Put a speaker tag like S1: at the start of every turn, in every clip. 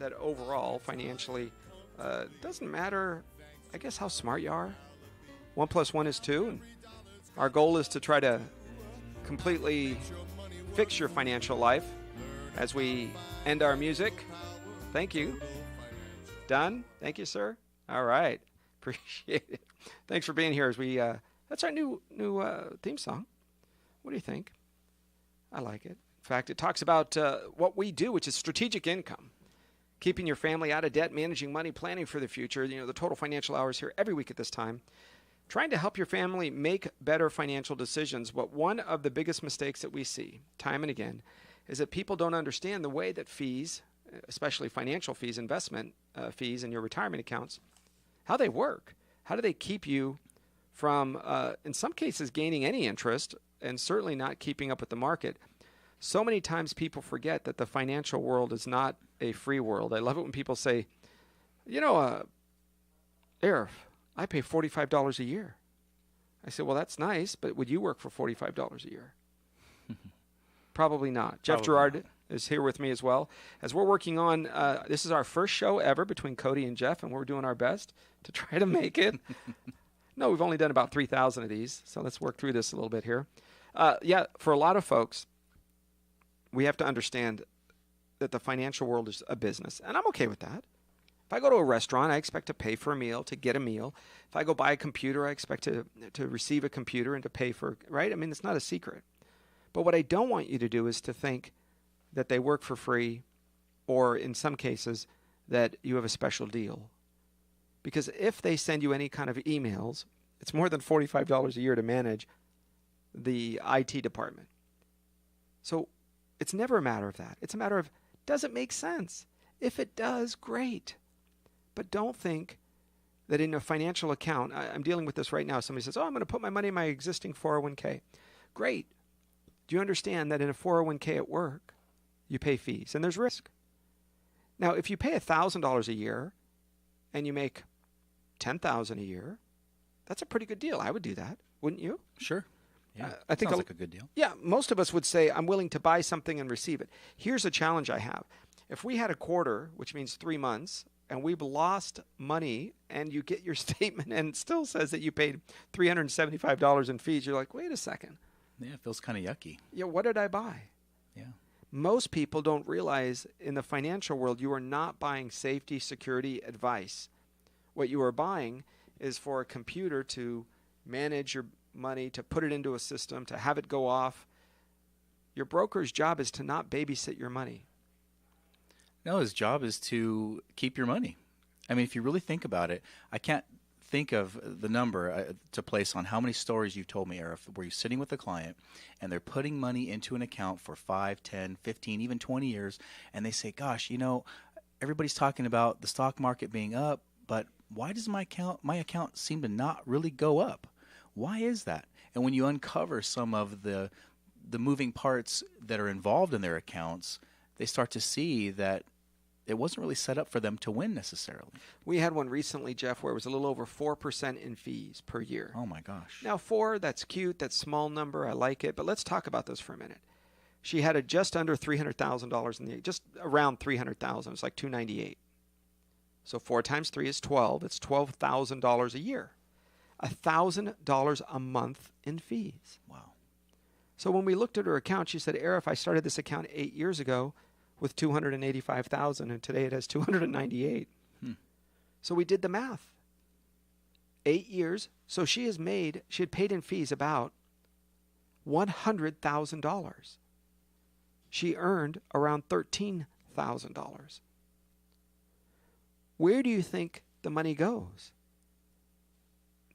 S1: that overall, financially, doesn't matter, I guess, how smart you are. 1 + 1 is 2. And our goal is to try to completely fix your financial life as we end our music. Thank you. Done? Thank you, sir. All right. Appreciate it. Thanks for being here as we that's our new theme song. What do you think? I like it. In fact, it talks about what we do, which is strategic income. Keeping your family out of debt, managing money, planning for the future. You know, the Total Financial Hour is here every week at this time. Trying to help your family make better financial decisions. But one of the biggest mistakes that we see time and again is that people don't understand the way that fees, especially financial fees, investment fees in your retirement accounts, how they work. How do they keep you from, in some cases, gaining any interest and certainly not keeping up with the market? So many times people forget that the financial world is not a free world. I love it when people say, you know, Arif, I pay $45 a year. I say, well, that's nice, but would you work for $45 a year? Probably not. Jeff Gerard is here with me as well. As we're working on, this is our first show ever between Cody and Jeff, and we're doing our best to try to make it. No, we've only done about 3,000 of these, so let's work through this a little bit here. Yeah, for a lot of folks, we have to understand that the financial world is a business, and I'm okay with that. If I go to a restaurant, I expect to pay for a meal, to get a meal. If I go buy a computer, I expect to receive a computer and to pay for, right? I mean, it's not a secret. But what I don't want you to do is to think that they work for free, or in some cases, that you have a special deal. Because if they send you any kind of emails, it's more than $45 a year to manage the IT department. So it's never a matter of that. It's a matter of, does it make sense? If it does, great. But don't think that in a financial account, I'm dealing with this right now. Somebody says, oh, I'm going to put my money in my existing 401k. Great. Do you understand that in a 401k at work, you pay fees and there's risk? Now, if you pay $1,000 a year and you make $10,000 a year, that's a pretty good deal. I would do that, wouldn't you?
S2: Sure. Yeah,
S1: I think
S2: sounds like a good deal.
S1: Yeah, most of us would say, I'm willing to buy something and receive it. Here's a challenge I have. If we had a quarter, which means 3 months, and we've lost money, and you get your statement and it still says that you paid $375 in fees, you're like, wait a second.
S2: Yeah, it feels kind of yucky.
S1: Yeah, what did I buy?
S2: Yeah.
S1: Most people don't realize in the financial world, you are not buying safety, security, advice. What you are buying is for a computer to manage your money, to put it into a system, to have it go off. Your broker's job is to not babysit your money.
S2: No, his job is to keep your money. I mean, if you really think about it, I can't think of the number to place on how many stories you've told me, Arif, where you're sitting with a client and they're putting money into an account for 5, 10, 15, even 20 years, and they say, gosh, you know, everybody's talking about the stock market being up, but why does my account seem to not really go up? Why is that? And when you uncover some of the moving parts that are involved in their accounts, they start to see that it wasn't really set up for them to win necessarily.
S1: We had one recently, Jeff, where it was a little over 4% in fees per year.
S2: Oh, my gosh.
S1: Now, 4, that's cute. That's a small number. I like it. But let's talk about this for a minute. She had just under $300,000 in the just around $300,000. It's like $298. So 4 times 3 is 12. It's $12,000 a year. $1,000 a month in fees.
S2: Wow.
S1: So when we looked at her account, she said, Arif, I started this account 8 years ago with $285,000, and today it has $298,000. So we did the math. 8 years. So she had paid in fees about $100,000. She earned around $13,000. Where do you think the money goes?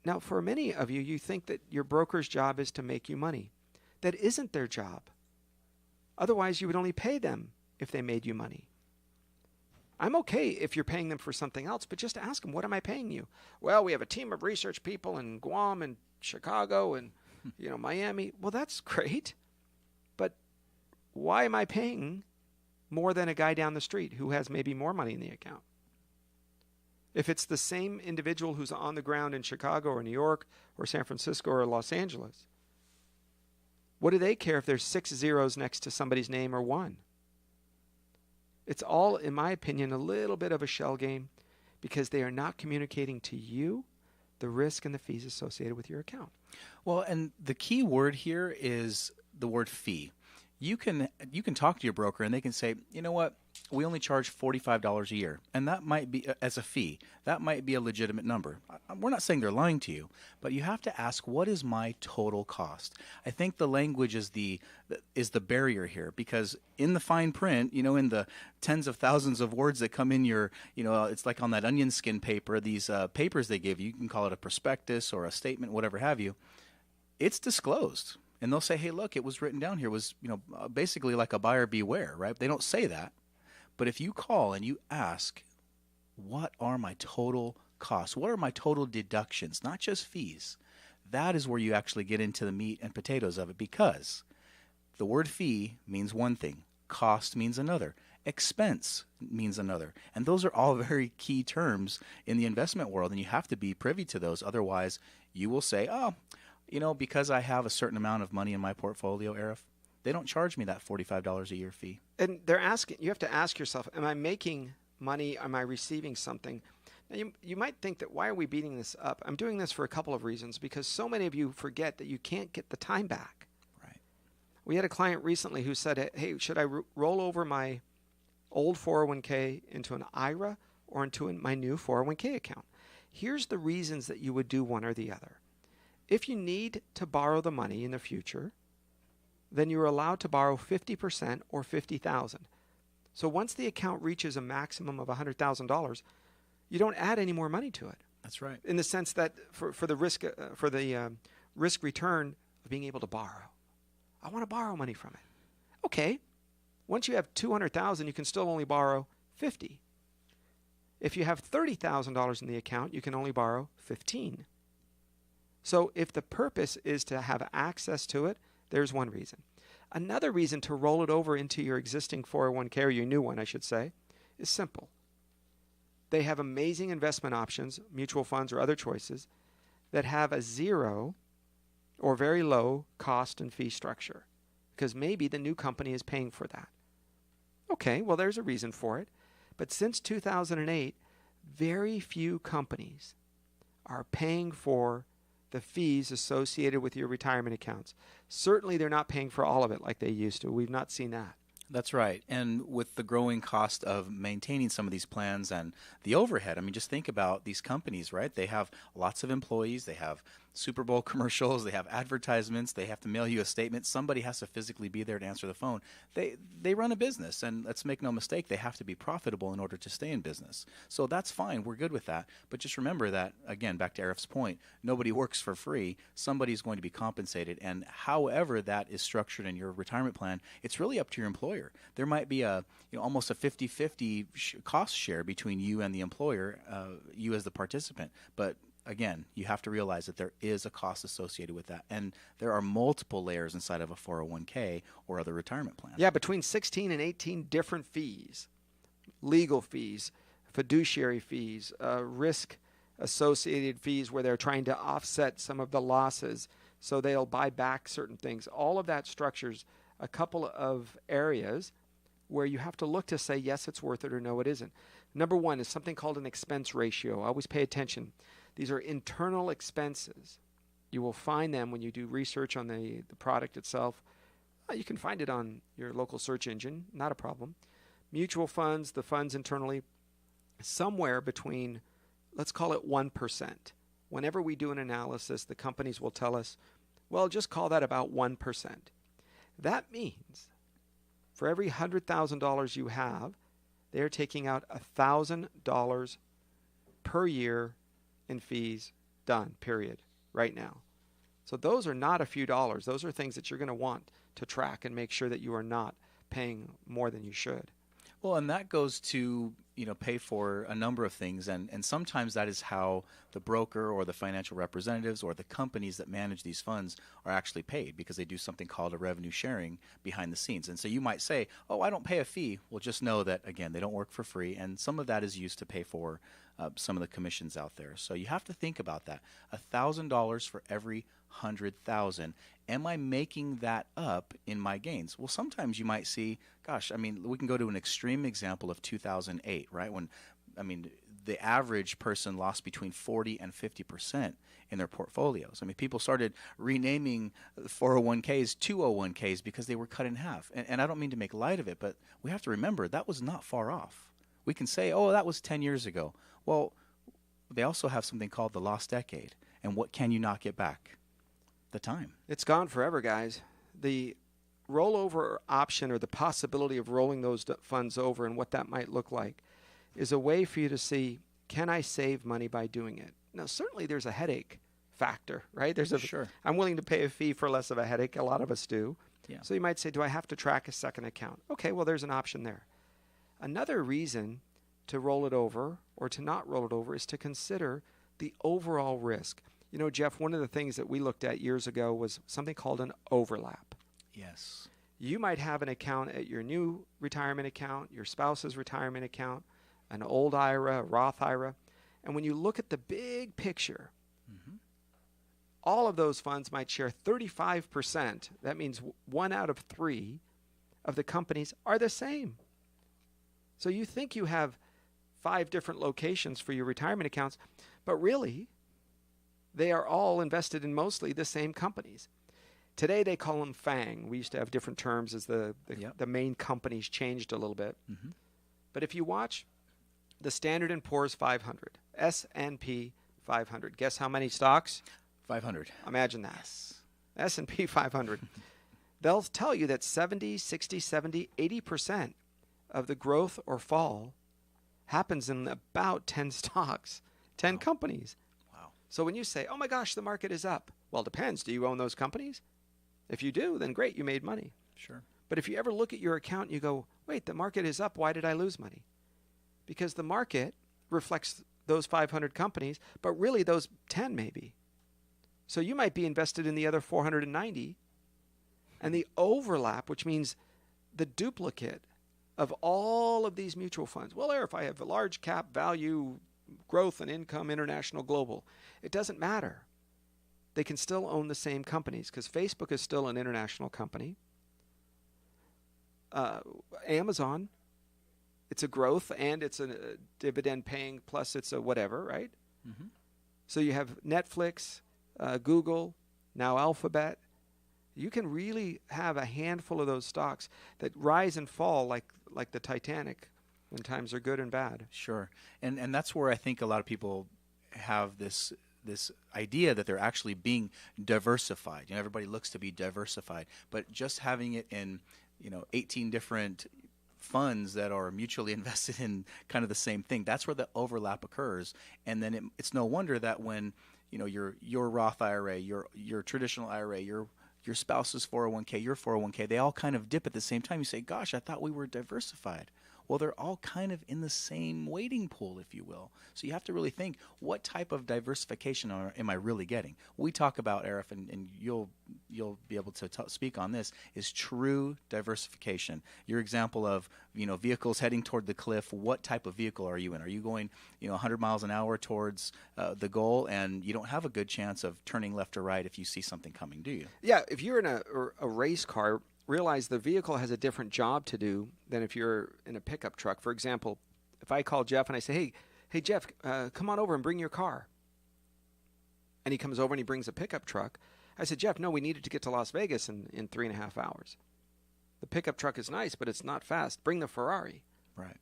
S1: Now, for many of you, you think that your broker's job is to make you money. That isn't their job. Otherwise, you would only pay them if they made you money. I'm okay if you're paying them for something else, but just ask them, what am I paying you? Well, we have a team of research people in Guam and Chicago and Miami. Well, that's great. But why am I paying more than a guy down the street who has maybe more money in the account? If it's the same individual who's on the ground in Chicago or New York or San Francisco or Los Angeles, what do they care if there's 6 zeros next to somebody's name or 1? It's all, in my opinion, a little bit of a shell game because they are not communicating to you the risk and the fees associated with your account.
S2: Well, and the key word here is the word fee. You can talk to your broker and they can say, you know what, we only charge $45 a year, and that might be as a fee. That might be a legitimate number. We're not saying they're lying to you, but you have to ask, what is my total cost? I think the language is the barrier here, because in the fine print, in the tens of thousands of words that come in your, it's like on that onion skin paper, these papers they give you. You can call it a prospectus or a statement, whatever have you. It's disclosed. And they'll say, hey, look, it was written down here. It was, basically like a buyer beware, right? They don't say that. But if you call and you ask, what are my total costs? What are my total deductions? Not just fees. That is where you actually get into the meat and potatoes of it, because the word fee means one thing. Cost means another. Expense means another. And those are all very key terms in the investment world, and you have to be privy to those. Otherwise, you will say, because I have a certain amount of money in my portfolio, Arif, they don't charge me that $45 a year fee.
S1: And you have to ask yourself, am I making money? Am I receiving something? Now, you might think that, why are we beating this up? I'm doing this for a couple of reasons, because so many of you forget that you can't get the time back.
S2: Right.
S1: We had a client recently who said, hey, should I roll over my old 401k into an IRA or into my new 401k account? Here's the reasons that you would do one or the other. If you need to borrow the money in the future, then you're allowed to borrow 50% or $50,000. So once the account reaches a maximum of $100,000, you don't add any more money to it.
S2: That's right.
S1: In the sense that for the risk return of being able to borrow, I want to borrow money from it. Okay, once you have $200,000, you can still only borrow $50,000. If you have $30,000 in the account, you can only borrow $15,000. So if the purpose is to have access to it, there's one reason. Another reason to roll it over into your existing 401k, or your new one, I should say, is simple. They have amazing investment options, mutual funds or other choices, that have a zero or very low cost and fee structure, because maybe the new company is paying for that. Okay, well, there's a reason for it. But since 2008, very few companies are paying for the fees associated with your retirement accounts. Certainly they're not paying for all of it like they used to. We've not seen that.
S2: That's right. And with the growing cost of maintaining some of these plans and the overhead, just think about these companies, right? They have lots of employees. They have Super Bowl commercials. They have advertisements. They have to mail you a statement. Somebody has to physically be there to answer the phone. They run a business, and let's make no mistake, they have to be profitable in order to stay in business. So that's fine. We're good with that. But just remember that, again, back to Arif's point, nobody works for free. Somebody's going to be compensated. And however that is structured in your retirement plan, it's really up to your employer. There might be almost a 50-50 cost share between you and the employer, you as the participant. But again, you have to realize that there is a cost associated with that. And there are multiple layers inside of a 401k or other retirement plan.
S1: Yeah, between 16 and 18 different fees. Legal fees, fiduciary fees, risk associated fees where they're trying to offset some of the losses so they'll buy back certain things. All of that structures a couple of areas where you have to look to say, yes, it's worth it, or no, it isn't. Number one is something called an expense ratio. Always pay attention. These are internal expenses. You will find them when you do research on the product itself. You can find it on your local search engine, not a problem. Mutual funds, the funds internally, somewhere between, let's call it 1%. Whenever we do an analysis, the companies will tell us, well, just call that about 1%. That means for every $100,000 you have, they're taking out $1,000 per year in fees, done, period, right now. So those are not a few dollars. Those are things that you're going to want to track and make sure that you are not paying more than you should.
S2: Well, and that goes to, pay for a number of things. And sometimes that is how the broker or the financial representatives or the companies that manage these funds are actually paid, because they do something called a revenue sharing behind the scenes. And so you might say, oh, I don't pay a fee. Well, just know that, again, they don't work for free. And some of that is used to pay for some of the commissions out there. So you have to think about that. $1,000 for every 100,000. Am I making that up in my gains? Well, sometimes you might see, gosh, I mean, we can go to an extreme example of 2008, right? When, I mean, the average person lost between 40 and 50% in their portfolios. I mean, people started renaming 401ks 201ks because they were cut in half. And I don't mean to make light of it, but we have to remember that was not far off. We can say, oh, that was 10 years ago. Well, they also have something called the lost decade. And what can you not get back? The time.
S1: It's gone forever, guys. The rollover option, or the possibility of rolling those funds over and what that might look like, is a way for you to see, can I save money by doing it? Now, certainly there's a headache factor, right?
S2: Sure.
S1: I'm willing to pay a fee for less of a headache. A lot of us do.
S2: Yeah.
S1: So you might say, do I have to track a second account? Okay, well, there's an option there. Another reason to roll it over or to not roll it over is to consider the overall risk. You know, Jeff, one of the things that we looked at years ago was something called an overlap.
S2: Yes.
S1: You might have an account at your new retirement account, your spouse's retirement account, an old IRA, a Roth IRA. And when you look at the big picture, all of those funds might share 35%. That means 1 out of 3 of the companies are the same. So you think you have 5 different locations for your retirement accounts, but really, they are all invested in mostly the same companies. Today, they call them FANG. We used to have different terms as the main companies changed a little bit. But if you watch the Standard & Poor's 500, S&P 500, guess how many stocks?
S2: 500.
S1: Imagine that. Yes. S&P 500. They'll tell you that 70, 60, 70, 80% of the growth or fall happens in about 10 stocks, 10 companies.
S2: Wow.
S1: So when you say, oh my gosh, the market is up, well, it depends. Do you own those companies? If you do, then great, you made money.
S2: Sure.
S1: But if you ever look at your account and you go, wait, the market is up, why did I lose money? Because the market reflects those 500 companies, but really those 10 maybe. So you might be invested in the other 490, and the overlap, which means the duplicate of all of these mutual funds. Well, if I have a large cap, value, growth and income, international, global, it doesn't matter. They can still own the same companies because Facebook is still an international company. Amazon, it's a growth and it's a dividend paying plus it's a whatever, right? So you have Netflix, Google, now Alphabet. You can really have a handful of those stocks that rise and fall like the Titanic when times are good and bad.
S2: Sure. And that's where I think a lot of people have this idea that they're actually being diversified. You know, everybody looks to be diversified, but just having it in, 18 different funds that are mutually invested in kind of the same thing, that's where the overlap occurs. And then it's no wonder that when, your Roth IRA, your traditional IRA, your spouse's 401k, your 401k, they all kind of dip at the same time. You say, gosh, I thought we were diversified. Well, they're all kind of in the same wading pool, if you will. So you have to really think, what type of diversification am I really getting? We talk about, Arif, and you'll be able to speak on this, is true diversification. Your example of, vehicles heading toward the cliff, what type of vehicle are you in? Are you going, 100 miles an hour towards the goal, and you don't have a good chance of turning left or right if you see something coming, do you?
S1: Yeah, if you're in a race car, realize the vehicle has a different job to do than if you're in a pickup truck. For example, if I call Jeff and I say, hey Jeff, come on over and bring your car. And he comes over and he brings a pickup truck. I said, Jeff, no, we needed to get to Las Vegas in 3.5 hours. The pickup truck is nice, but it's not fast. Bring the Ferrari.
S2: Right.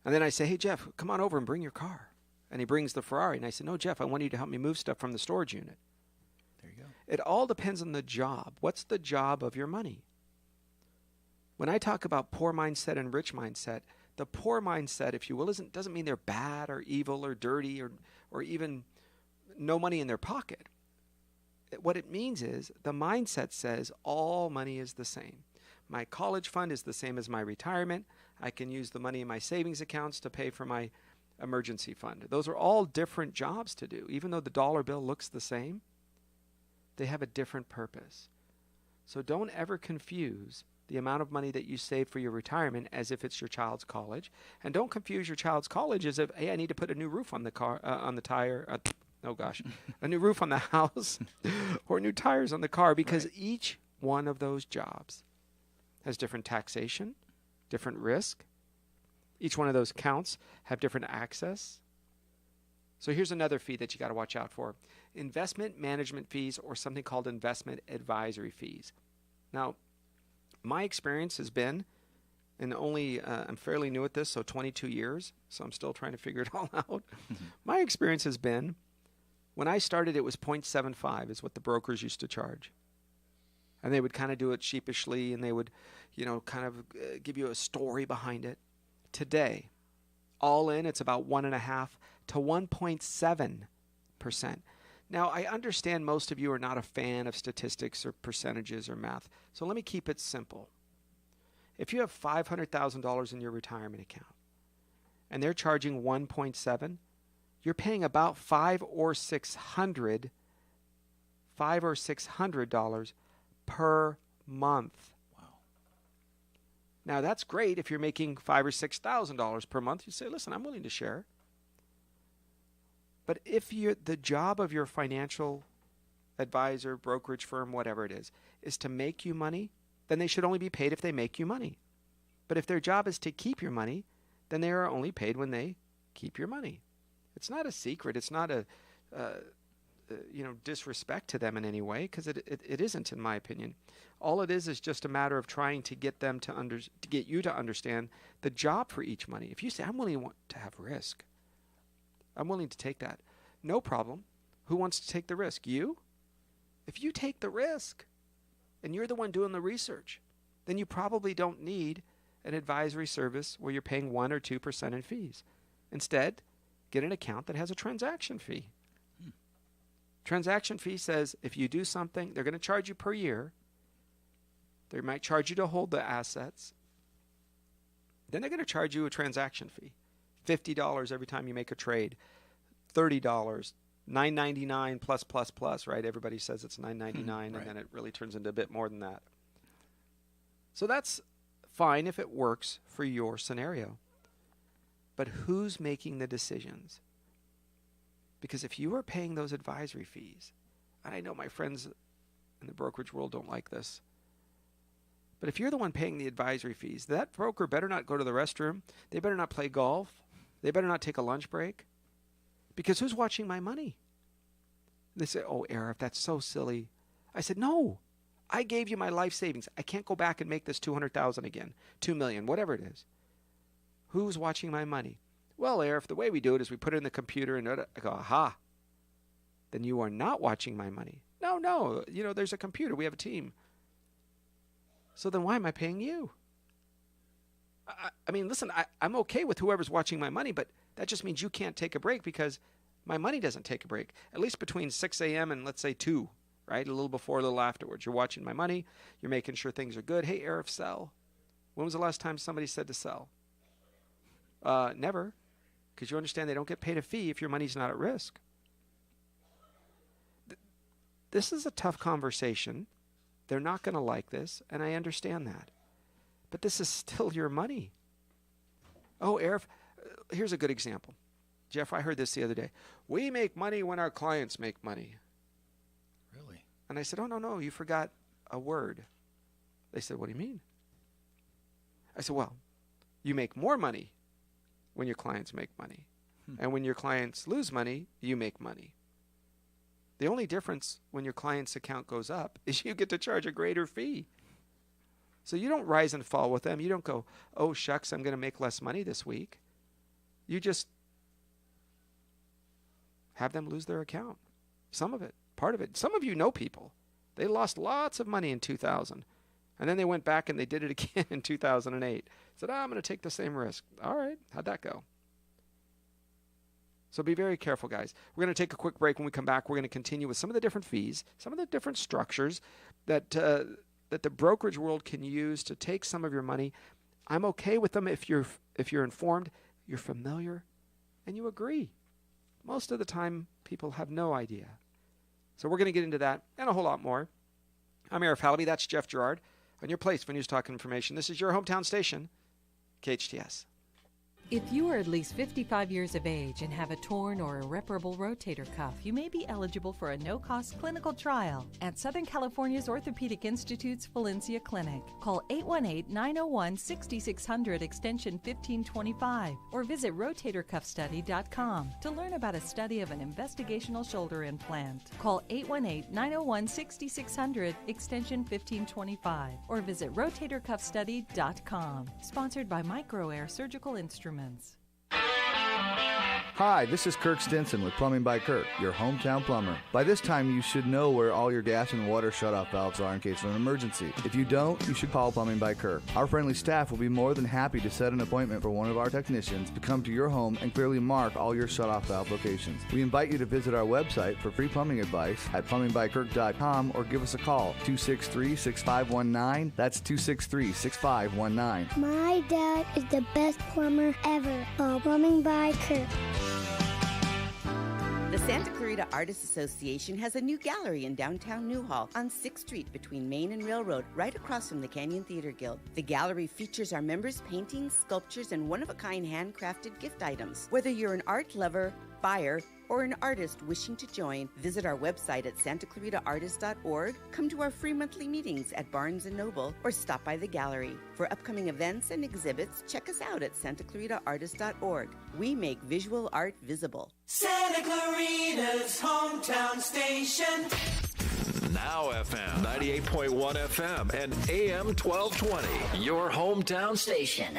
S1: And then I say, hey, Jeff, come on over and bring your car. And he brings the Ferrari. And I said, no, Jeff, I want you to help me move stuff from the storage unit.
S2: There you go.
S1: It all depends on the job. What's the job of your money? When I talk about poor mindset and rich mindset, the poor mindset, if you will, doesn't mean they're bad or evil or dirty or even no money in their pocket. What it means is the mindset says all money is the same. My college fund is the same as my retirement. I can use the money in my savings accounts to pay for my emergency fund. Those are all different jobs to do. Even though the dollar bill looks the same, they have a different purpose. So don't ever confuse the amount of money that you save for your retirement as if it's your child's college. And don't confuse your child's college as if, hey, I need to put a new roof on the car, on the tire. Oh gosh, a new roof on the house or new tires on the car, because each one of those jobs has different taxation, different risk. Each one of those accounts have different access. So here's another fee that you got to watch out for. Investment management fees, or something called investment advisory fees. Now, my experience has been, and I'm fairly new at this, so 22 years, so I'm still trying to figure it all out. My experience has been, when I started, it was 0.75 is what the brokers used to charge. And they would kind of do it sheepishly, and they would, kind of give you a story behind it. Today, all in, it's about 1.5 to 1.7%. Now, I understand most of you are not a fan of statistics or percentages or math, so let me keep it simple. If you have $500,000 in your retirement account, and they're charging 1.7, you're paying about $500 or $600 per month.
S2: Wow.
S1: Now that's great if you're making $5,000 or $6,000 per month. You say, listen, I'm willing to share. But if the job of your financial advisor, brokerage firm, whatever it is to make you money, then they should only be paid if they make you money. But if their job is to keep your money, then they are only paid when they keep your money. It's not a secret. It's not a disrespect to them in any way, because it isn't, in my opinion. All it is just a matter of trying to get them to get you to understand the job for each money. If you say, I'm willing to have risk, I'm willing to take that, no problem. Who wants to take the risk? You? If you take the risk and you're the one doing the research, then you probably don't need an advisory service where you're paying 1 or 2% in fees. Instead, get an account that has a transaction fee. Transaction fee says if you do something, they're going to charge you per year. They might charge you to hold the assets. Then they're going to charge you a transaction fee. $50 every time you make a trade. $30, $9.99 plus, right? Everybody says it's $9.99,
S2: right.
S1: And then it really turns into a bit more than that. So that's fine if it works for your scenario. But who's making the decisions? Because if you are paying those advisory fees, and I know my friends in the brokerage world don't like this, but if you're the one paying the advisory fees, that broker better not go to the restroom. They better not play golf. They better not take a lunch break. Because who's watching my money? They say, oh, Arif, that's so silly. I said, no, I gave you my life savings. I can't go back and make this $200,000 again, $2 million, whatever it is. Who's watching my money? Well, Arif, the way we do it is we put it in the computer and I go, aha. Then you are not watching my money. No, there's a computer. We have a team. So then why am I paying you? I mean, listen, I'm okay with whoever's watching my money, but that just means you can't take a break, because my money doesn't take a break. At least between 6 a.m. and let's say 2, right? A little before, a little afterwards. You're watching my money. You're making sure things are good. Hey, Arif, sell. When was the last time somebody said to sell? Never. Because you understand they don't get paid a fee if your money's not at risk. This is a tough conversation. They're not going to like this, and I understand that. But this is still your money. Oh, Arif, here's a good example. Jeff, I heard this the other day. We make money when our clients make money.
S2: Really?
S1: And I said, oh, no, you forgot a word. They said, what do you mean? I said, well, you make more money when your clients make money. And when your clients lose money, you make money. The only difference when your client's account goes up is you get to charge a greater fee. So you don't rise and fall with them. You don't go, oh, shucks, I'm going to make less money this week. You just have them lose their account. Some of it, part of it. Some of you know people. They lost lots of money in 2000. And then they went back and they did it again in 2008. Said, I'm going to take the same risk. All right, how'd that go? So be very careful, guys. We're going to take a quick break. When we come back, we're going to continue with some of the different fees, some of the different structures that the brokerage world can use to take some of your money. I'm okay with them if you're informed, you're familiar, and you agree. Most of the time, people have no idea. So we're going to get into that and a whole lot more. I'm Arif Halaby. That's Jeff Gerard. on your place for News Talk information. This is your hometown station, KHTS.
S3: If you are at least 55 years of age and have a torn or irreparable rotator cuff, you may be eligible for a no-cost clinical trial at Southern California's Orthopedic Institute's Valencia Clinic. Call 818-901-6600 extension 1525 or visit rotatorcuffstudy.com to learn about a study of an investigational shoulder implant. Call 818-901-6600 extension 1525 or visit rotatorcuffstudy.com. Sponsored by Microair Surgical Instruments.
S4: Hi, this is Kirk Stinson with Plumbing by Kirk, your hometown plumber. By this time, you should know where all your gas and water shutoff valves are in case of an emergency. If you don't, you should call Plumbing by Kirk. Our friendly staff will be more than happy to set an appointment for one of our technicians to come to your home and clearly mark all your shutoff valve locations. We invite you to visit our website for free plumbing advice at plumbingbykirk.com or give us a call, 263-6519. That's 263-6519.
S5: My dad is the best plumber ever. Call Plumbing by Kirk.
S6: The Santa Clarita Artists Association has a new gallery in downtown Newhall on 6th Street between Main and Railroad, right across from the Canyon Theater Guild. The gallery features our members' paintings, sculptures, and one-of-a-kind handcrafted gift items. Whether you're an art lover, buyer, or an artist wishing to join, visit our website at santaclaritaartist.org, come to our free monthly meetings at Barnes & Noble, or stop by the gallery. For upcoming events and exhibits, check us out at santaclaritaartist.org. We make visual art visible.
S7: Santa Clarita's hometown station.
S8: Now FM 98.1 FM and AM 1220. Your hometown station.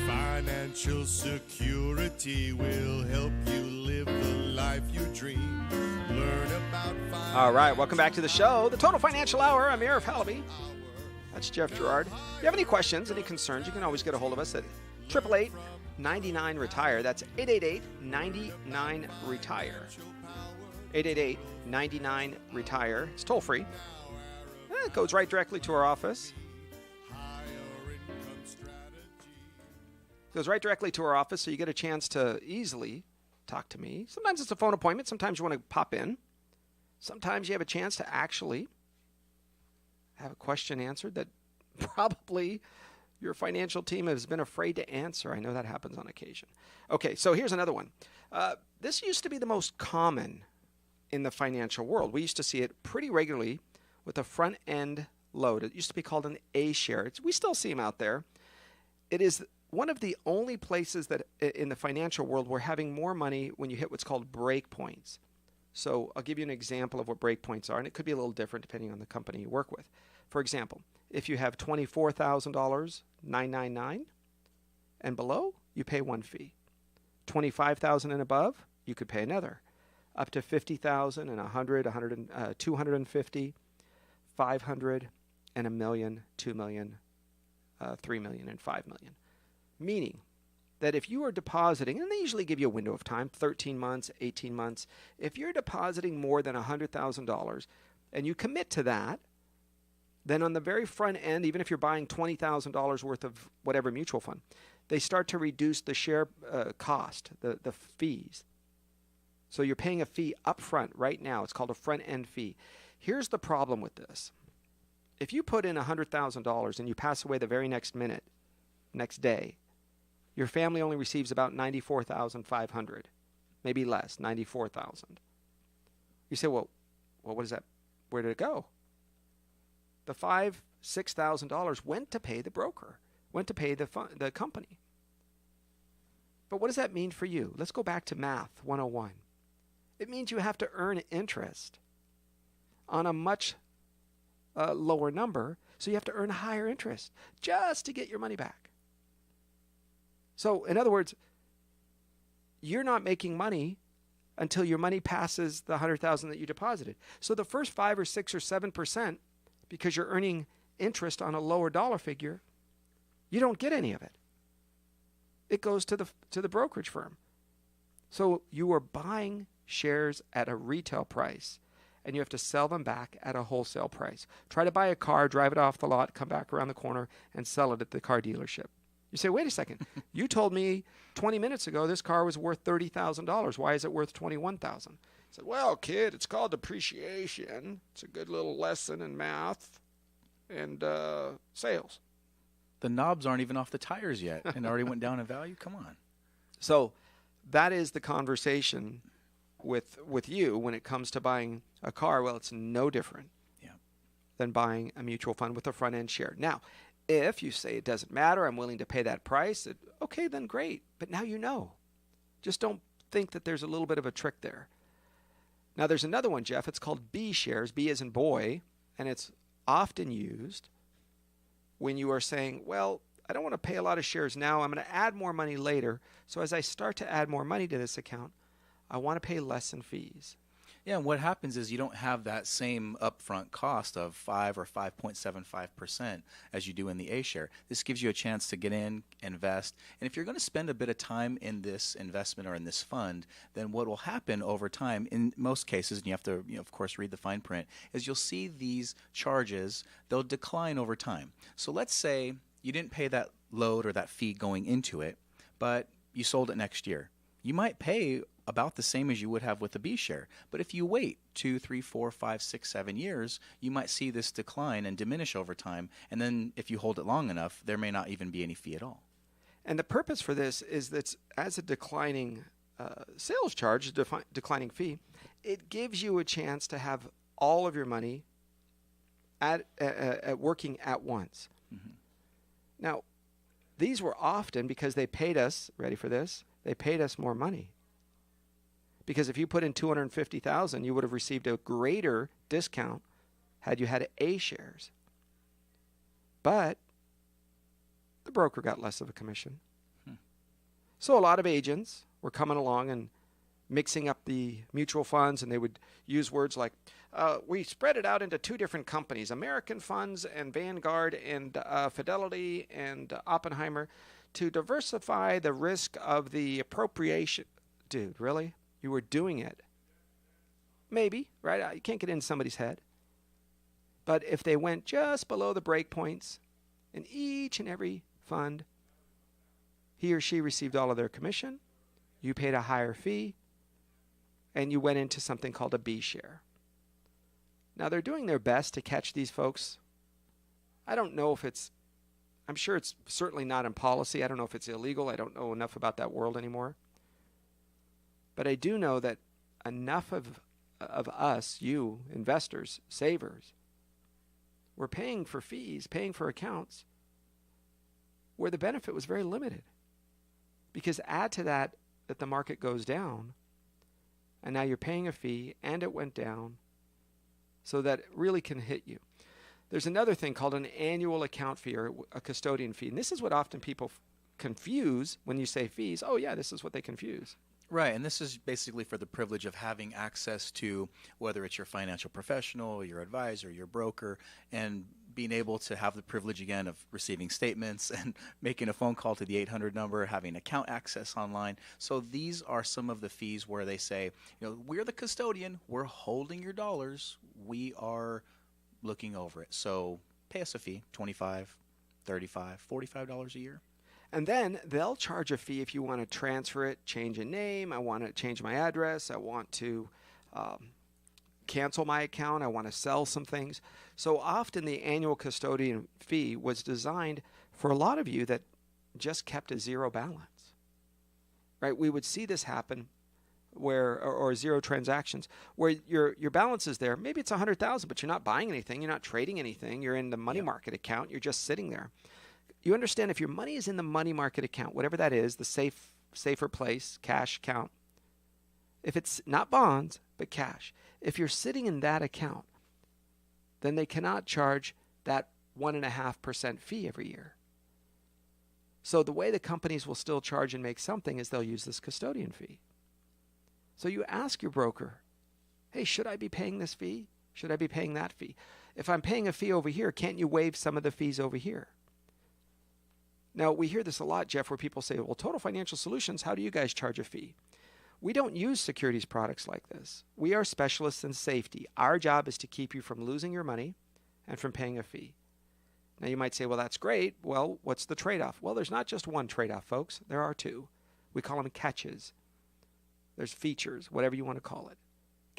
S9: Financial security will help you live the life you dream. Learn about finance.
S1: All right, welcome back to the show, the Total Financial Hour. I'm Arif Halaby. That's Jeff Gerard. If you have any questions, any concerns, you can always get a hold of us at 888-99-RETIRE. That's 888-99-RETIRE. 888-99-RETIRE. It's toll free. It goes right directly to our office. Goes right directly to our office, so you get a chance to easily talk to me. Sometimes it's a phone appointment. Sometimes you want to pop in. Sometimes you have a chance to actually have a question answered that probably your financial team has been afraid to answer. I know that happens on occasion. Okay, so here's another one. This used to be the most common in the financial world. We used to see it pretty regularly with a front-end load. It used to be called an A-share. We still see them out there. It is one of the only places that in the financial world we're having more money when you hit what's called break points. So I'll give you an example of what break points are, and it could be a little different depending on the company you work with. For example, if you have $24,000, $999, and below, you pay one fee. $25,000 and above, you could pay another. Up to $50,000 and $100, $250, $500, and $1 million, $2 million, $3 million, and $5 million. Meaning that if you are depositing, and they usually give you a window of time, 13 months, 18 months, if you're depositing more than $100,000 and you commit to that, then on the very front end, even if you're buying $20,000 worth of whatever mutual fund, they start to reduce the share cost, the fees. So you're paying a fee up front right now. It's called a front-end fee. Here's the problem with this. If you put in $100,000 and you pass away the very next minute, next day, your family only receives about $94,500, maybe less, $94,000. You say, well, what is that? Where did it go? The $5,000-$6,000 went to pay the broker, went to pay the company. But what does that mean for you? Let's go back to Math 101. It means you have to earn interest on a much lower number, so you have to earn higher interest just to get your money back. So, in other words, you're not making money until your money passes the $100,000 that you deposited. So the first 5 or 6 or 7%, because you're earning interest on a lower dollar figure, you don't get any of it. It goes to the brokerage firm. So you are buying shares at a retail price, and you have to sell them back at a wholesale price. Try to buy a car, drive it off the lot, come back around the corner, and sell it at the car dealership. You say, wait a second. You told me 20 minutes ago this car was worth $30,000. Why is it worth $21,000? said, well, kid, it's called depreciation. It's a good little lesson in math and sales.
S2: The knobs aren't even off the tires yet and already went down in value. Come on.
S1: So that is the conversation with you when it comes to buying a car. Well, it's no different than buying a mutual fund with a front-end share. Now, if you say it doesn't matter, I'm willing to pay that price, okay, then great. But now you know. Just don't think that there's a little bit of a trick there. Now, there's another one, Jeff. It's called B shares, B as in boy, and it's often used when you are saying, well, I don't want to pay a lot of shares now. I'm going to add more money later. So as I start to add more money to this account, I want to pay less in fees.
S2: Yeah, and what happens is you don't have that same upfront cost of 5 or 5.75% as you do in the A share. This gives you a chance to get in, invest, and if you're going to spend a bit of time in this investment or in this fund, then what will happen over time, in most cases, and you have to, of course, read the fine print, is you'll see these charges, they'll decline over time. So let's say you didn't pay that load or that fee going into it, but you sold it next year. You might pay about the same as you would have with a B share. But if you wait 2, 3, 4, 5, 6, 7 years, you might see this decline and diminish over time. And then if you hold it long enough, there may not even be any fee at all.
S1: And the purpose for this is that as a declining sales charge, declining fee, it gives you a chance to have all of your money at working at once. Mm-hmm. Now, these were often because they paid us, ready for this, they paid us more money. Because if you put in $250,000, you would have received a greater discount had you had A shares. But the broker got less of a commission. So a lot of agents were coming along and mixing up the mutual funds, and they would use words like, we spread it out into 2 different companies, American Funds and Vanguard and Fidelity and Oppenheimer, to diversify the risk of the appropriation. Dude, really? You were doing it. Maybe, right? You can't get in somebody's head. But if they went just below the break points in each and every fund, he or she received all of their commission, you paid a higher fee, and you went into something called a B share. Now, they're doing their best to catch these folks. I don't know if I'm sure it's certainly not in policy. I don't know if it's illegal. I don't know enough about that world anymore. But I do know that enough of us, you, investors, savers, were paying for fees, paying for accounts, where the benefit was very limited. Because add to that the market goes down, and now you're paying a fee, and it went down, so that it really can hit you. There's another thing called an annual account fee or a custodian fee. And this is what often people confuse when you say fees. Oh, yeah, this is what they confuse.
S2: Right, and this is basically for the privilege of having access to whether it's your financial professional, your advisor, your broker, and being able to have the privilege again of receiving statements and making a phone call to the 800 number, having account access online. So these are some of the fees where they say, we're the custodian, we're holding your dollars, we are looking over it. So pay us a fee, $25, $35, $45 a year.
S1: And then they'll charge a fee if you want to transfer it, change a name, I want to change my address, I want to cancel my account, I want to sell some things. So often the annual custodian fee was designed for a lot of you that just kept a zero balance. Right? We would see this happen where or zero transactions where your balance is there. Maybe it's $100,000, but you're not buying anything, you're not trading anything, you're in the money market account, you're just sitting there. You understand if your money is in the money market account, whatever that is, the safer place, cash account, if it's not bonds, but cash, if you're sitting in that account, then they cannot charge that 1.5% fee every year. So the way the companies will still charge and make something is they'll use this custodian fee. So you ask your broker, hey, should I be paying this fee? Should I be paying that fee? If I'm paying a fee over here, can't you waive some of the fees over here? Now, we hear this a lot, Jeff, where people say, well, Total Financial Solutions, how do you guys charge a fee? We don't use securities products like this. We are specialists in safety. Our job is to keep you from losing your money and from paying a fee. Now, you might say, well, that's great. Well, what's the trade-off? Well, there's not just one trade-off, folks. There are 2. We call them catches. There's features, whatever you want to call it.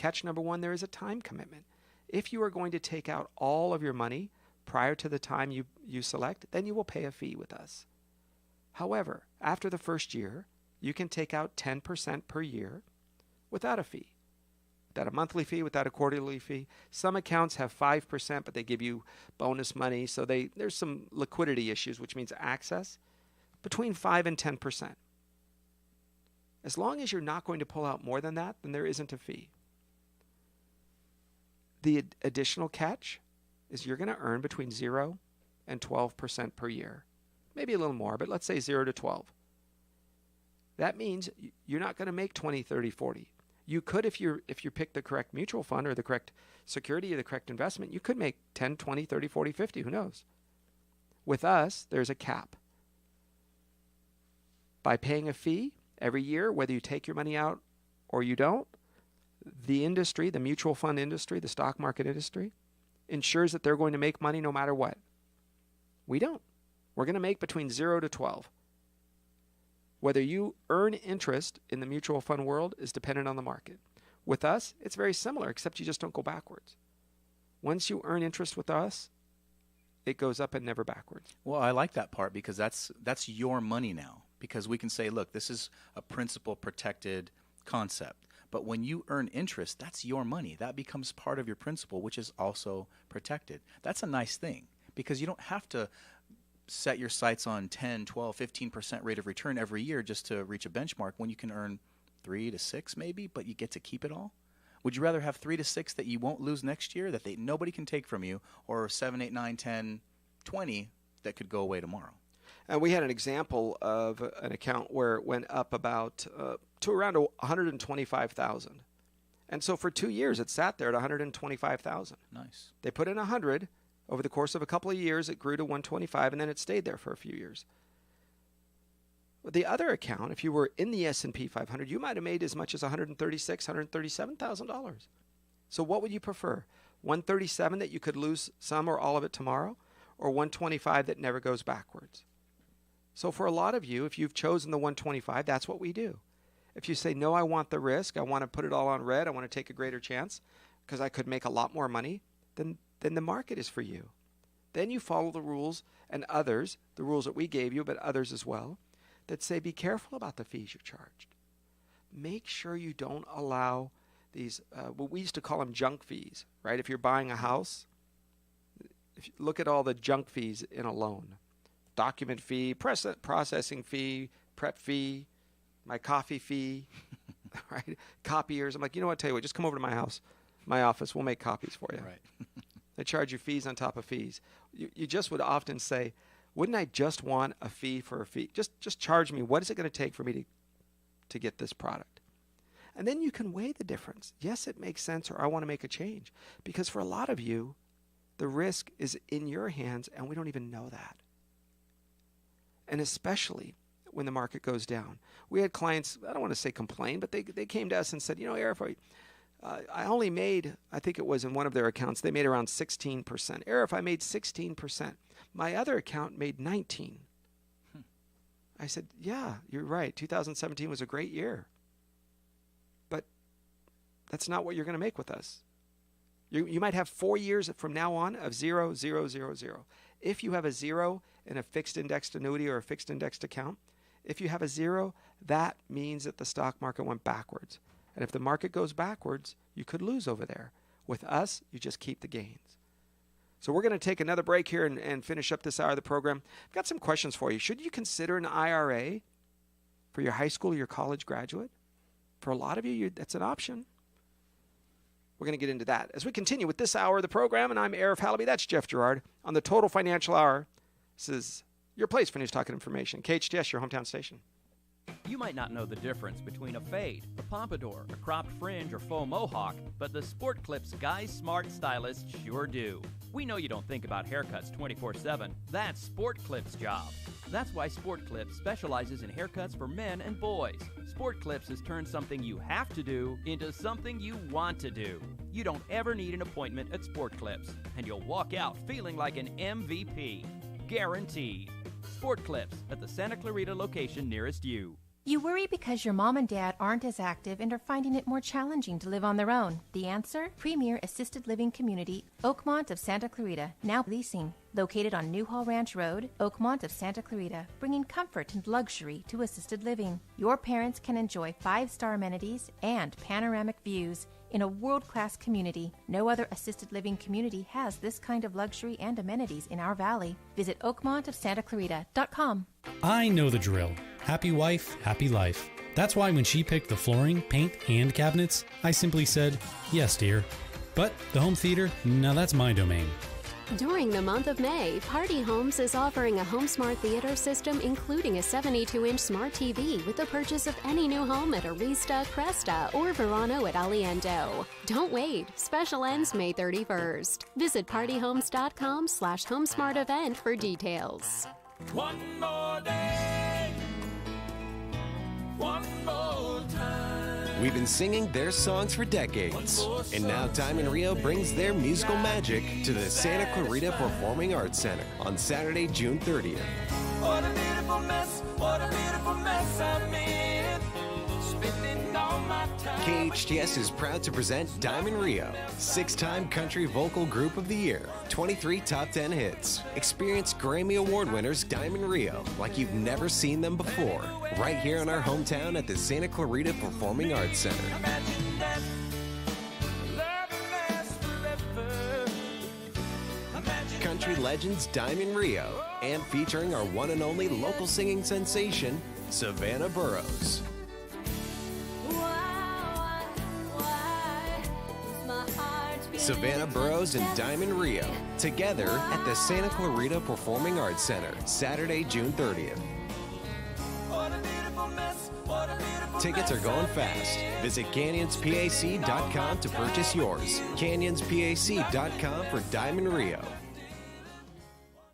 S1: Catch number one, there is a time commitment. If you are going to take out all of your money prior to the time you select, then you will pay a fee with us. However, after the first year, you can take out 10% per year without a fee, without a monthly fee, without a quarterly fee. Some accounts have 5%, but they give you bonus money, so there's some liquidity issues, which means access, between 5 and 10%. As long as you're not going to pull out more than that, then there isn't a fee. The additional catch is you're going to earn between 0 and 12% per year. Maybe a little more, but let's say 0 to 12. That means you're not going to make 20, 30, 40. You could, if you pick the correct mutual fund or the correct security or the correct investment, you could make 10, 20, 30, 40, 50, who knows? With us, there's a cap. By paying a fee every year, whether you take your money out or you don't, the industry, the mutual fund industry, the stock market industry, ensures that they're going to make money no matter what. We don't. We're going to make between 0 to 12. Whether you earn interest in the mutual fund world is dependent on the market. With us, it's very similar, except you just don't go backwards. Once you earn interest with us, it goes up and never backwards.
S2: Well, I like that part because that's your money now. Because we can say, look, this is a principal protected concept. But when you earn interest, that's your money. That becomes part of your principal, which is also protected. That's a nice thing because you don't have to set your sights on 10, 12, 15% rate of return every year just to reach a benchmark when you can earn 3 to 6 maybe, but you get to keep it all. Would you rather have 3 to 6 that you won't lose next year, that nobody can take from you, or 7, 8, 9, 10, 20 that could go away tomorrow?
S1: And we had an example of an account where it went up about to around 125,000. And so for 2 years, it sat there at 125,000.
S2: Nice.
S1: They put in 100. Over the course of a couple of years, it grew to 125, and then it stayed there for a few years. But the other account, if you were in the S&P 500, you might have made as much as $136,000, $137,000. So what would you prefer? 137 that you could lose some or all of it tomorrow, or 125 that never goes backwards? So for a lot of you, if you've chosen the 125, that's what we do. If you say, no, I want the risk, I want to put it all on red, I want to take a greater chance because I could make a lot more money, then the market is for you. Then you follow the rules and others, the rules that we gave you, but others as well, that say be careful about the fees you're charged. Make sure you don't allow these, what we used to call them junk fees, right? If you're buying a house, if you look at all the junk fees in a loan. Document fee, processing fee, prep fee, my coffee fee, right? Copiers. I'm like, you know what, tell you what, just come over to my house, my office, we'll make copies for you.
S2: Right.
S1: They charge you fees on top of fees. You just would often say, wouldn't I just want a fee for a fee? Just charge me. What is it going to take for me to get this product? And then you can weigh the difference. Yes, it makes sense, or I want to make a change. Because for a lot of you, the risk is in your hands, and we don't even know that. And especially when the market goes down. We had clients, I don't want to say complain, but they came to us and said, Arif, I only made, I think it was in one of their accounts, they made around 16%. Arif, I made 16%. My other account made 19%. I said, yeah, you're right. 2017 was a great year. But that's not what you're going to make with us. You might have 4 years from now on of 0, 0, 0, 0. If you have a 0 in a fixed indexed annuity or a fixed indexed account, if you have a 0, that means that the stock market went backwards. And if the market goes backwards, you could lose over there. With us, you just keep the gains. So we're going to take another break here and finish up this hour of the program. I've got some questions for you. Should you consider an IRA for your high school or your college graduate? For a lot of you, that's an option. We're going to get into that as we continue with this hour of the program. And I'm Arif Halaby. That's Jeff Gerard on the Total Financial Hour. This is your place for news, talk, and information. KHTS, your hometown station.
S10: You might not know the difference between a fade, a pompadour, a cropped fringe, or faux mohawk, but the Sport Clips Guys Smart Stylists sure do. We know you don't think about haircuts 24/7. That's Sport Clips' job. That's why Sport Clips specializes in haircuts for men and boys. Sport Clips has turned something you have to do into something you want to do. You don't ever need an appointment at Sport Clips, and you'll walk out feeling like an MVP. Guaranteed. Sport Clips at the Santa Clarita location nearest you.
S11: You worry because your mom and dad aren't as active and are finding it more challenging to live on their own. The answer? Premier Assisted Living Community, Oakmont of Santa Clarita, now leasing. Located on Newhall Ranch Road, Oakmont of Santa Clarita, bringing comfort and luxury to assisted living. Your parents can enjoy 5-star amenities and panoramic views in a world-class community. No other assisted living community has this kind of luxury and amenities in our valley. Visit oakmontofsantaclarita.com.
S12: I know the drill. Happy wife, happy life. That's why when she picked the flooring, paint, and cabinets, I simply said, yes, dear. But the home theater, now that's my domain.
S13: During the month of May, Party Homes is offering a home smart theater system including a 72-inch smart TV with the purchase of any new home at Arista, Cresta, or Verano at Aliendo. Don't wait. Special ends May 31st. Visit partyhomes.com/homesmart event for details.
S7: One more day, one more time.
S14: We've been singing their songs for decades, and now Diamond Rio brings their musical magic to the Santa Clarita Performing Arts Center on Saturday, June 30th.
S7: What a beautiful mess I'm in. Spending all my time.
S14: KHTS is proud to present Diamond Rio, 6-time Country Vocal Group of the Year, 23 top 10 hits. Experience Grammy Award winners Diamond Rio like you've never seen them before, right here in our hometown at the Santa Clarita Performing Arts Center.
S7: Imagine that. Love lasts forever. Imagine
S14: Country legends Diamond Rio, and featuring our one and only local singing sensation, Savannah Burrows. Savannah Burrows and Diamond Rio, together at the Santa Clarita Performing Arts Center, Saturday, June 30th. Tickets are going fast. Visit canyonspac.com to purchase yours. canyonspac.com for Diamond Rio.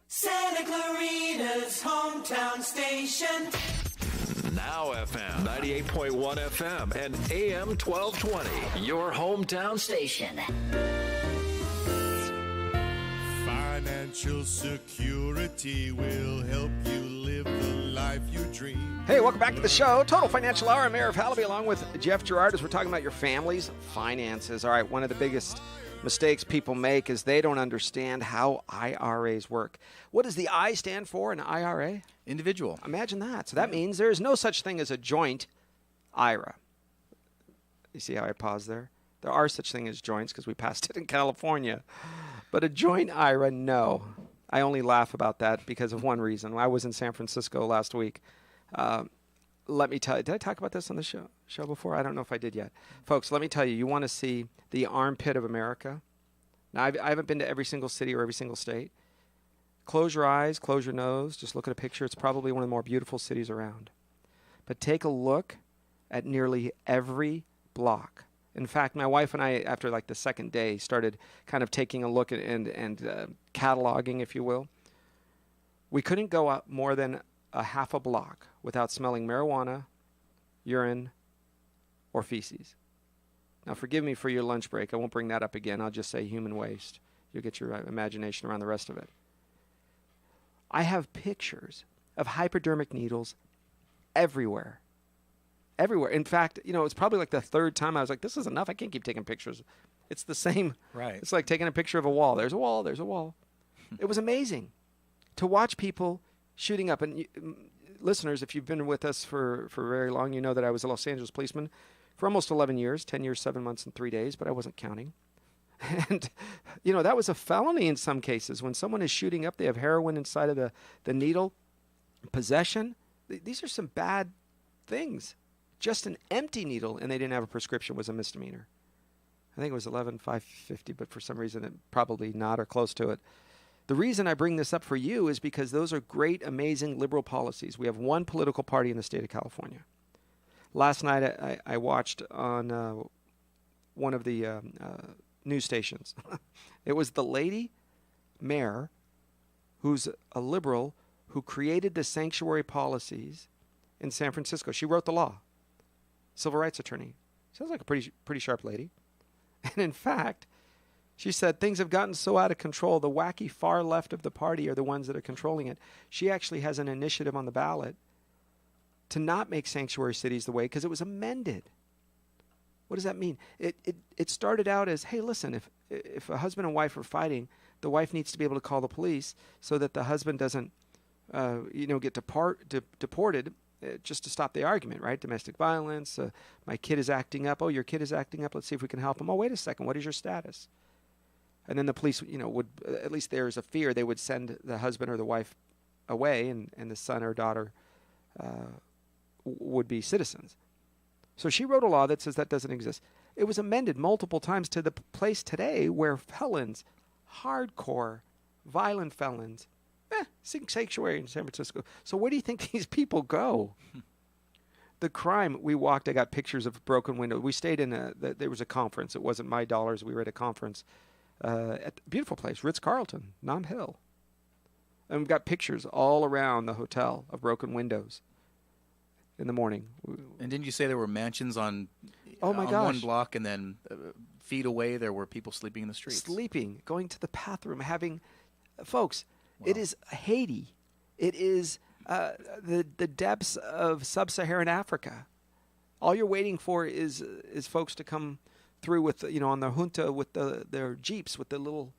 S7: Santa Clarita's hometown station.
S8: Now FM 98.1 FM and AM 1220. Your hometown station.
S9: Financial security will help you live the life you dream.
S1: Hey, welcome back to the show. Total Financial Hour. I'm Arif Halaby along with Jeff Gerard as we're talking about your family's finances. All right, one of the biggest mistakes people make is they don't understand how IRAs work. What does the I stand for in IRA?
S2: Individual.
S1: Imagine that. So that means there is no such thing as a joint IRA. You see how I paused there? There are such things as joints because we passed it in California. But a joint IRA, no. I only laugh about that because of one reason. I was in San Francisco last week. Let me tell you, did I talk about this on the show before? I don't know if I did yet. Folks, let me tell you, you want to see the armpit of America? Now, I haven't been to every single city or every single state. Close your eyes, close your nose, just look at a picture. It's probably one of the more beautiful cities around. But take a look at nearly every block. In fact, my wife and I, after like the second day, started kind of taking a look and cataloging, if you will. We couldn't go up more than a half a block without smelling marijuana, urine, or feces. Now, forgive me for your lunch break. I won't bring that up again. I'll just say human waste. You'll get your imagination around the rest of it. I have pictures of hypodermic needles everywhere. Everywhere. In fact, it's probably like the third time I was like, this is enough. I can't keep taking pictures. It's the same.
S2: Right.
S1: It's like taking a picture of a wall. There's a wall. There's a wall. It was amazing to watch people shooting up. And listeners, if you've been with us for very long, you know that I was a Los Angeles policeman for almost 11 years, 10 years, 7 months, and 3 days, but I wasn't counting. And, that was a felony in some cases. When someone is shooting up, they have heroin inside of the needle. Possession. These are some bad things. Just an empty needle, and they didn't have a prescription, was a misdemeanor. I think it was 11,550, but for some reason it probably not or close to it. The reason I bring this up for you is because those are great, amazing liberal policies. We have one political party in the state of California. Last night I watched on one of the news stations. It was the lady mayor who's a liberal who created the sanctuary policies in San Francisco. She wrote the law. Civil rights attorney. Sounds like a pretty sharp lady. And in fact, she said things have gotten so out of control. The wacky far left of the party are the ones that are controlling it. She actually has an initiative on the ballot to not make sanctuary cities the way, because it was amended. What does that mean? It started out as, hey, listen, if a husband and wife are fighting, the wife needs to be able to call the police so that the husband doesn't, get deported just to stop the argument, right? Domestic violence. My kid is acting up. Oh, your kid is acting up. Let's see if we can help him. Oh, wait a second. What is your status? And then the police, would, at least there's a fear, they would send the husband or the wife away, and the son or daughter would be citizens. So she wrote a law that says that doesn't exist. It was amended multiple times to the place today where felons, hardcore, violent felons, seek sanctuary in San Francisco. So where do you think these people go? The crime, we walked, I got pictures of broken windows. We stayed in there was a conference. It wasn't my dollars. We were at a conference at a beautiful place, Ritz-Carlton, Nom Hill. And we've got pictures all around the hotel of broken windows in the morning.
S2: And didn't you say there were mansions on
S1: gosh,
S2: one block, and then feet away there were people sleeping in the streets?
S1: Sleeping, going to the bathroom, having... Folks, wow. It is Haiti. It is the depths of sub-Saharan Africa. All you're waiting for is folks to come through with, on the junta with their jeeps with the little,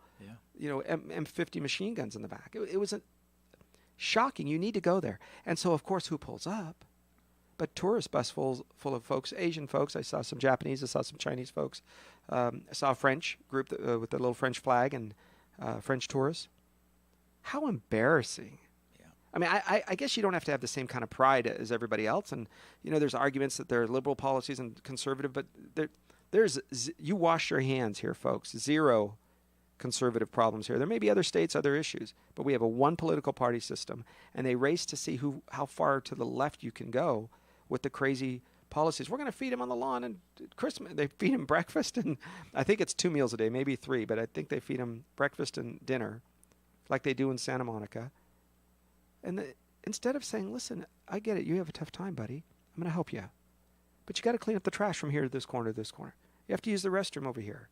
S1: M50 machine guns in the back. It was shocking. You need to go there. And so, of course, who pulls up? But tourist bus full of folks, Asian folks. I saw some Japanese. I saw some Chinese folks. I saw a French group with the little French flag and French tourists. How embarrassing. Yeah. I mean, I guess you don't have to have the same kind of pride as everybody else. And, there's arguments that there are liberal policies and conservative, but you wash your hands here, folks. Zero conservative problems here. There may be other states, other issues, but we have a one political party system, and they race to see how far to the left you can go with the crazy policies. We're going to feed them on the lawn, and Christmas they feed them breakfast, and I think it's 2 meals a day, maybe 3, but I think they feed them breakfast and dinner like they do in Santa Monica. And instead of saying, listen, I get it, you have a tough time, buddy. I'm going to help you. But you got to clean up the trash from here to this corner to this corner. You have to use the restroom over here.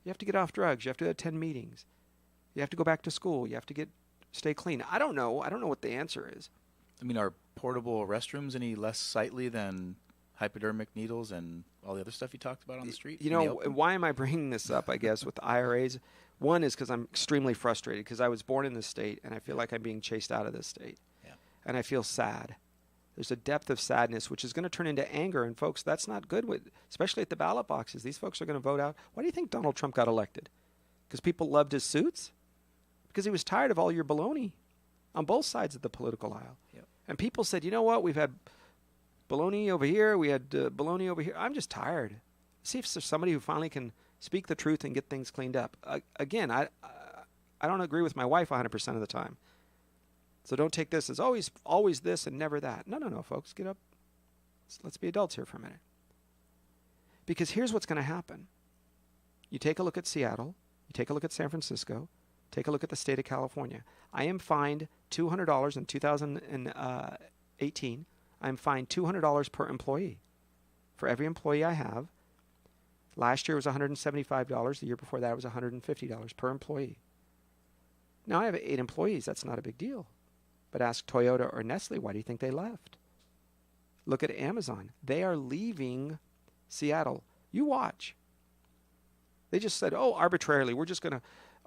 S1: You have to get off drugs. You have to attend meetings. You have to go back to school. You have to stay clean. I don't know. I don't know what the answer is.
S2: I mean, are portable restrooms any less sightly than hypodermic needles and all the other stuff you talked about on the street?
S1: Why am I bringing this up, I guess, with IRAs? One is because I'm extremely frustrated because I was born in this state, and I feel like I'm being chased out of this state. Yeah. And I feel sad. There's a depth of sadness, which is going to turn into anger. And, folks, that's not good, especially at the ballot boxes. These folks are going to vote out. Why do you think Donald Trump got elected? Because people loved his suits? Because he was tired of all your baloney on both sides of the political aisle. Yep. And people said, you know what, we've had baloney over here, we had baloney over here. I'm just tired. See if there's somebody who finally can speak the truth and get things cleaned up. Again, I don't agree with my wife 100% of the time. So don't take this as always this and never that. No, folks, get up. Let's be adults here for a minute. Because here's what's going to happen. You take a look at Seattle. You take a look at San Francisco. Take a look at the state of California. I am fined $200 in 2018. I am fined $200 per employee. For every employee I have. Last year was $175. The year before that was $150 per employee. Now I have 8 employees. That's not a big deal. But ask Toyota or Nestle, why do you think they left? Look at Amazon. They are leaving Seattle. You watch. They just said, arbitrarily, we're just going to,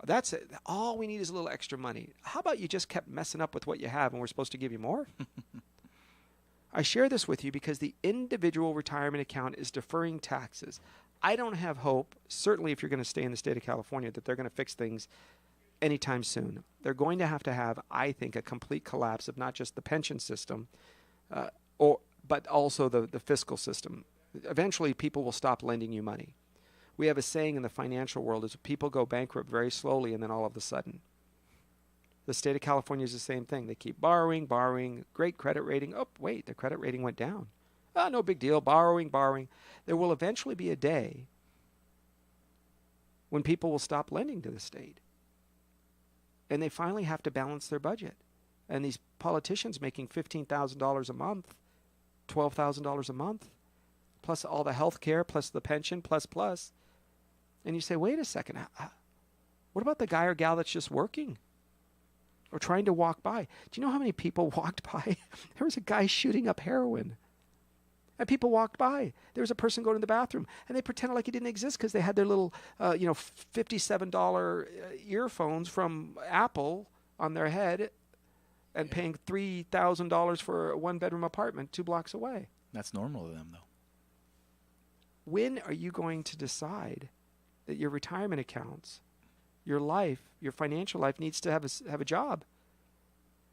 S1: that's it. All we need is a little extra money. How about you just kept messing up with what you have and we're supposed to give you more? I share this with you because the individual retirement account is deferring taxes. I don't have hope, certainly if you're going to stay in the state of California, that they're going to fix things anytime soon. They're going to have, I think, a complete collapse of not just the pension system, but also the fiscal system. Eventually, people will stop lending you money. We have a saying in the financial world is people go bankrupt very slowly and then all of a sudden. The state of California is the same thing. They keep borrowing, great credit rating. Oh, wait, the credit rating went down. No big deal, borrowing. There will eventually be a day when people will stop lending to the state. And they finally have to balance their budget. And these politicians making $15,000 a month, $12,000 a month, plus all the health care, plus the pension, plus. And you say, wait a second, what about the guy or gal that's just working? or trying to walk by. Do you know how many people walked by? There was a guy shooting up heroin. And people walked by. There was a person going to the bathroom, and they pretended like he didn't exist because they had their little, $57 earphones from Apple on their head and paying $3,000 for a one-bedroom apartment 2 blocks away.
S2: That's normal to them, though.
S1: When are you going to decide that your retirement accounts, your life, your financial life needs to have a job?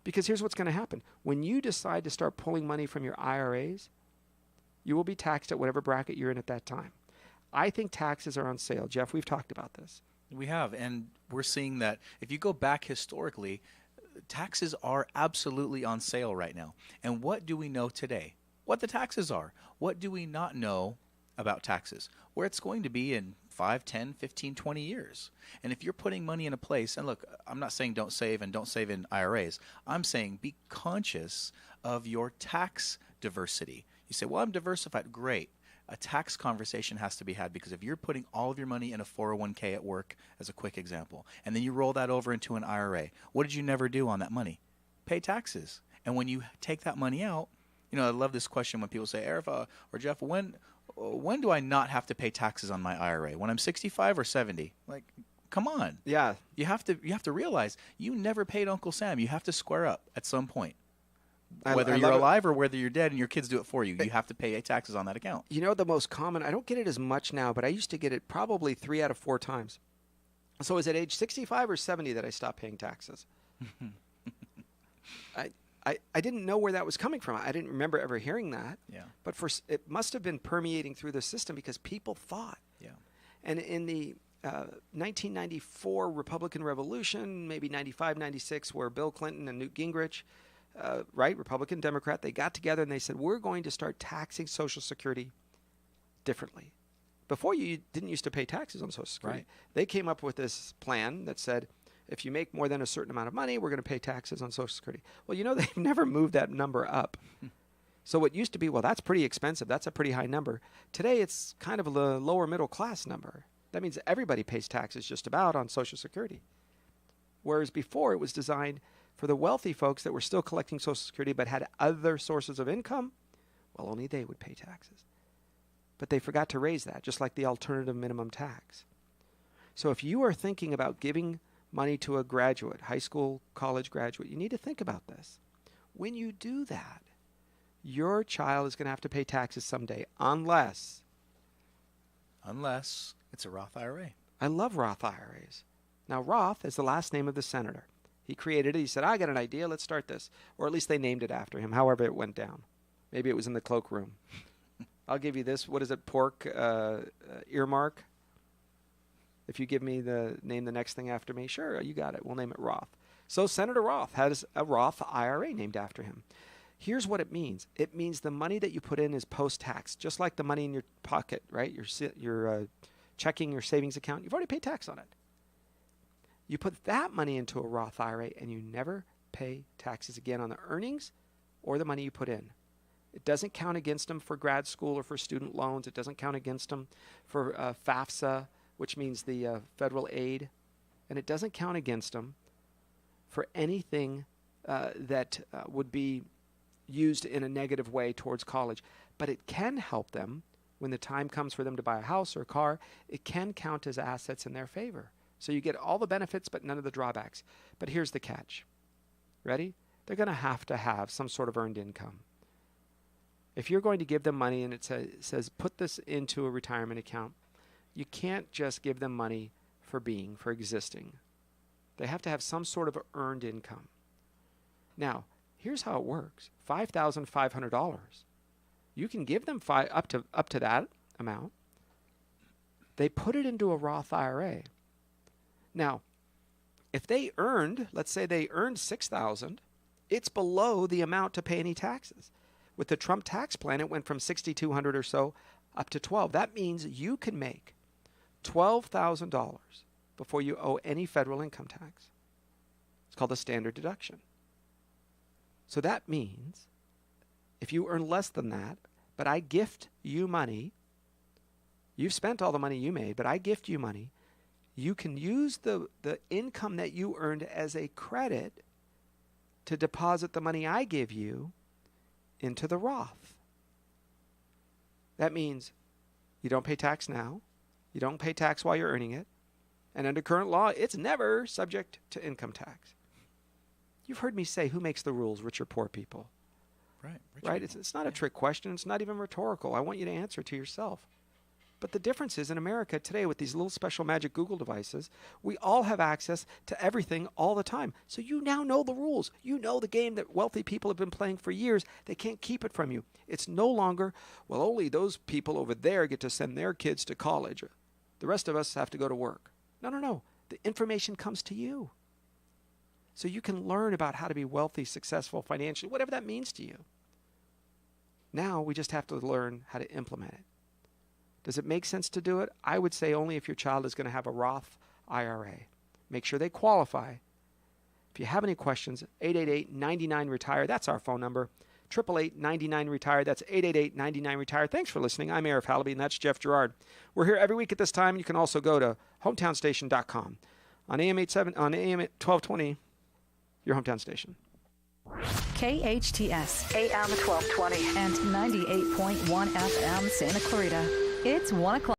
S1: Because here's what's going to happen. When you decide to start pulling money from your IRAs, you will be taxed at whatever bracket you're in at that time. I think taxes are on sale. Jeff, we've talked about this.
S2: We have, and we're seeing that if you go back historically, taxes are absolutely on sale right now. And what do we know today? What the taxes are. What do we not know about taxes? Where it's going to be in 5, 10, 15, 20 years. And if you're putting money in a place, and look, I'm not saying don't save and don't save in IRAs. I'm saying be conscious of your tax diversity. You say, well, I'm diversified. Great. A tax conversation has to be had, because if you're putting all of your money in a 401k at work, as a quick example, and then you roll that over into an IRA, what did you never do on that money? Pay taxes. And when you take that money out, I love this question when people say, Arif or Jeff, when do I not have to pay taxes on my IRA? When I'm 65 or 70? Like, come on.
S1: Yeah.
S2: You have to realize you never paid Uncle Sam. You have to square up at some point. Whether you're alive or whether you're dead and your kids do it for you, you have to pay taxes on that account.
S1: The most common, I don't get it as much now, but I used to get it probably 3 out of 4 times. So is it age 65 or 70 that I stopped paying taxes? I didn't know where that was coming from. I didn't remember ever hearing that.
S2: Yeah.
S1: But it must have been permeating through the system because people thought.
S2: Yeah.
S1: And in the 1994 Republican Revolution, maybe 95, 96, where Bill Clinton and Newt Gingrich, Republican, Democrat, they got together and they said, we're going to start taxing Social Security differently. Before, you didn't used to pay taxes on Social Security.
S2: Right.
S1: They came up with this plan that said, if you make more than a certain amount of money, we're going to pay taxes on Social Security. Well, they've never moved that number up. So what used to be, well, that's pretty expensive. That's a pretty high number. Today, it's kind of a lower middle class number. That means everybody pays taxes just about on Social Security. Whereas before, it was designed for the wealthy folks that were still collecting Social Security but had other sources of income. Well, only they would pay taxes. But they forgot to raise that, just like the alternative minimum tax. So if you are thinking about giving money to a graduate, high school, college graduate, you need to think about this. When you do that, your child is going to have to pay taxes someday, unless
S2: it's a Roth IRA.
S1: I love Roth IRAs. Now, Roth is the last name of the senator. He created it. He said, I got an idea. Let's start this. Or at least they named it after him, however it went down. Maybe it was in the cloakroom. I'll give you this. What is it? Pork earmark? If you give me the next thing after me, sure, you got it. We'll name it Roth. So Senator Roth has a Roth IRA named after him. Here's what it means. It means the money that you put in is post-tax, just like the money in your pocket, right? Your checking, your savings account. You've already paid tax on it. You put that money into a Roth IRA and you never pay taxes again on the earnings or the money you put in. It doesn't count against them for grad school or for student loans. It doesn't count against them for FAFSA, which means the federal aid. And it doesn't count against them for anything that would be used in a negative way towards college. But it can help them when the time comes for them to buy a house or a car. It can count as assets in their favor. So you get all the benefits, but none of the drawbacks. But here's the catch. Ready? They're going to have some sort of earned income. If you're going to give them money and it says put this into a retirement account, you can't just give them money for existing. They have to have some sort of earned income. Now, here's how it works. $5,500. You can give them up to that amount. They put it into a Roth IRA. Now, if they earned, let's say they earned $6,000, it's below the amount to pay any taxes. With the Trump tax plan, it went from $6,200 or so up to $12,000. That means you can make $12,000 before you owe any federal income tax. It's called a standard deduction. So that means if you earn less than that, but I gift you money, you've spent all the money you made, but I gift you money, you can use the income that you earned as a credit to deposit the money I give you into the Roth. That means you don't pay tax now. You don't pay tax while you're earning it. And under current law, it's never subject to income tax. You've heard me say, who makes the rules, rich or poor people? Right? It's not a trick question. It's not even rhetorical. I want you to answer to yourself. But the difference is in America today with these little special magic Google devices, we all have access to everything all the time. So you now know the rules. You know the game that wealthy people have been playing for years. They can't keep it from you. It's no longer, well, only those people over there get to send their kids to college. The rest of us have to go to work. No. The information comes to you. So you can learn about how to be wealthy, successful, financially, whatever that means to you. Now we just have to learn how to implement it. Does it make sense to do it? I would say only if your child is going to have a Roth IRA. Make sure they qualify. If you have any questions, 888-99-RETIRE. That's our phone number. 888-99-RETIRE. That's 888-99-RETIRE. Thanks for listening. I'm Arif Halaby, and that's Jeff Gerard. We're here every week at this time. You can also go to hometownstation.com. On AM 1220, your hometown station.
S15: KHTS, AM 1220, and 98.1 FM Santa Clarita. It's 1 o'clock.